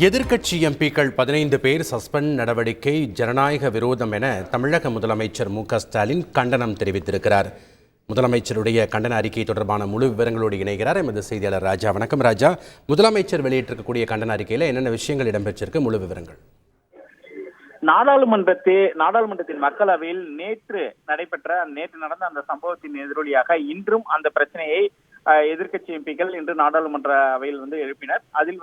எதிர்க்கட்சி எம்பிக்கள் 15 பேர் சஸ்பெண்ட் நடவடிக்கை ஜனநாயக விரோதம் என தமிழக முதலமைச்சர் மு.க.ஸ்டாலின் கண்டனம் தெரிவித்திருக்கிறார். முதலமைச்சருடைய கண்டன அறிக்கை தொடர்பான முழு விவரங்களோடு இணைகிறார் எமது செய்தியாளர் ராஜா. வணக்கம் ராஜா. முதலமைச்சர் வெளியிட்டிருக்கக்கூடிய கண்டன அறிக்கையில் என்னென்ன விஷயங்கள் இடம்பெற்றிருக்கு, முழு விவரங்கள்? நாடாளுமன்றத்தின் மக்களவையில் நேற்று நடந்த அந்த சம்பவத்தின் எதிரொலியாக இன்றும் அந்த பிரச்சனையை எதிர்க்கட்சி எம்பிக்கள் இன்று நாடாளுமன்ற அவையில் எழுப்பினர். அதில்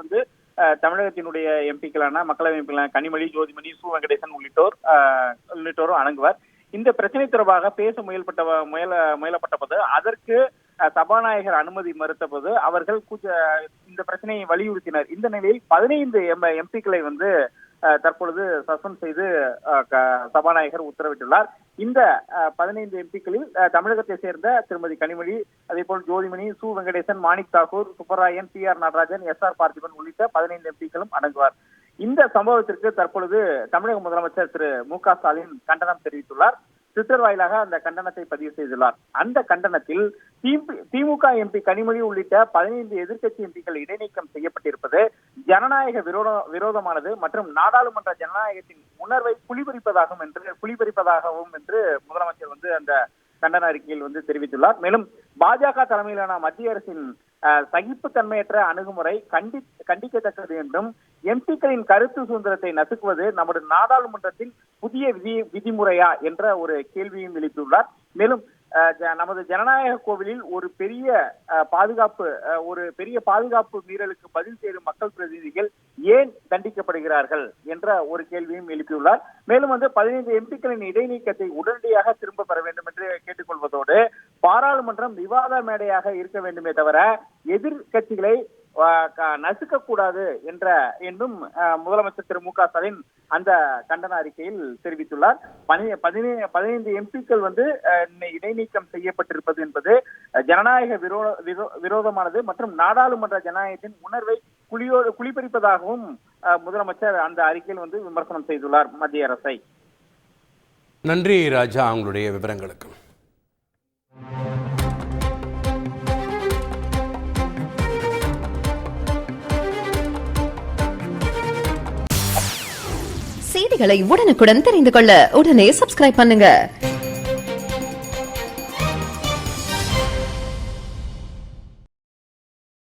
தமிழகத்தினுடைய எம்பிக்களான மக்களவை எம்பிக்களான கனிமொழி, ஜோதிமணி, சு வெங்கடேசன் உள்ளிட்டோரும் அடங்குவர். இந்த பிரச்சனை தொடர்பாக பேச முயலப்பட்ட போது அதற்கு சபாநாயகர் அனுமதி மறுத்த போது அவர்கள் இந்த பிரச்சனையை வலியுறுத்தினர். இந்த நிலையில் 15 எம்பிக்களை தற்பொழுது சஸ்பெண்ட் செய்து சபாநாயகர் உத்தரவிட்டுள்ளார். இந்த 15 எம்பிக்களில் தமிழகத்தை சேர்ந்த திருமதி கனிமொழி, அதே போல் ஜோதிமணி, சு வெங்கடேசன், மாணிக் தாக்கூர், சுப்பராயன், டி.ஆர். நடராஜன், எஸ்.ஆர். பார்த்திபன் உள்ளிட்ட 15 எம்பிக்களும் அடங்குவார். இந்த சம்பவத்திற்கு தற்பொழுது தமிழக முதலமைச்சர் திரு மு.க.ஸ்டாலின் கண்டனம் தெரிவித்துள்ளார். ட்விட்டர் வாயிலாக அந்த கண்டனத்தை பதிவு செய்துள்ளார். அந்த கண்டனத்தில் திமுக எம்பி கனிமொழி உள்ளிட்ட 15 எதிர்க்கட்சி எம்பிக்கள் இடைநீக்கம் செய்யப்பட்டிருப்பது ஜனநாயக விரோதமானது மற்றும் நாடாளுமன்ற ஜனநாயகத்தின் உணர்வை குளிபறிப்பதாகவும் என்று முதலமைச்சர் அந்த கண்டன அறிக்கையில் தெரிவித்துள்ளார். மேலும் பாஜக தலைமையிலான மத்திய அரசின் சகிப்புத்தன்மையற்ற அணுகுமுறை கண்டிக்கத்தக்கது என்றும் எம்பிக்களின் கருத்து சுதந்திரத்தை நசுக்குவது நமது நாடாளுமன்றத்தின் புதிய விதிமுறையா என்ற ஒரு கேள்வியும் எழுப்பியுள்ளார். மேலும் நமது ஜனநாயக கோவிலில் ஒரு பெரிய பாதுகாப்பு மீறலுக்கு பதில் செய்யும் மக்கள் பிரதிநிதிகள் ஏன் தண்டிக்கப்படுகிறார்கள் என்ற ஒரு கேள்வியும் எழுப்பியுள்ளார். மேலும் 15 எம்பிக்களின் இடைநீக்கத்தை உடனடியாக திரும்ப பெற வேண்டும் என்று கேட்டுக்கொள்வதோடு பாராளுமன்றம் விவாத மேடையாக இருக்க வேண்டுமே தவிர எதிர்கட்சிகளை நசுக்கக்கூடாது என்றும் முதலமைச்சர் திரு மு.க.ஸ்டாலின் அந்த கண்டன அறிக்கையில் தெரிவித்துள்ளார். 15 எம்பிக்கள் இடைநீக்கம் செய்யப்பட்டிருப்பது என்பது ஜனநாயக விரோதமானது மற்றும் நாடாளுமன்ற ஜனநாயகத்தின் உணர்வை குளிபறிப்பதாகவும் முதலமைச்சர் அந்த அறிக்கையில் விமர்சனம் செய்துள்ளார் மத்திய அரசை. நன்றி ராஜா, உங்களுடைய விவரங்களுக்கு. செய்திகளை உடனுக்குடன் தெரிந்து கொள்ள உடனே சப்ஸ்கிரைப் பண்ணுங்க.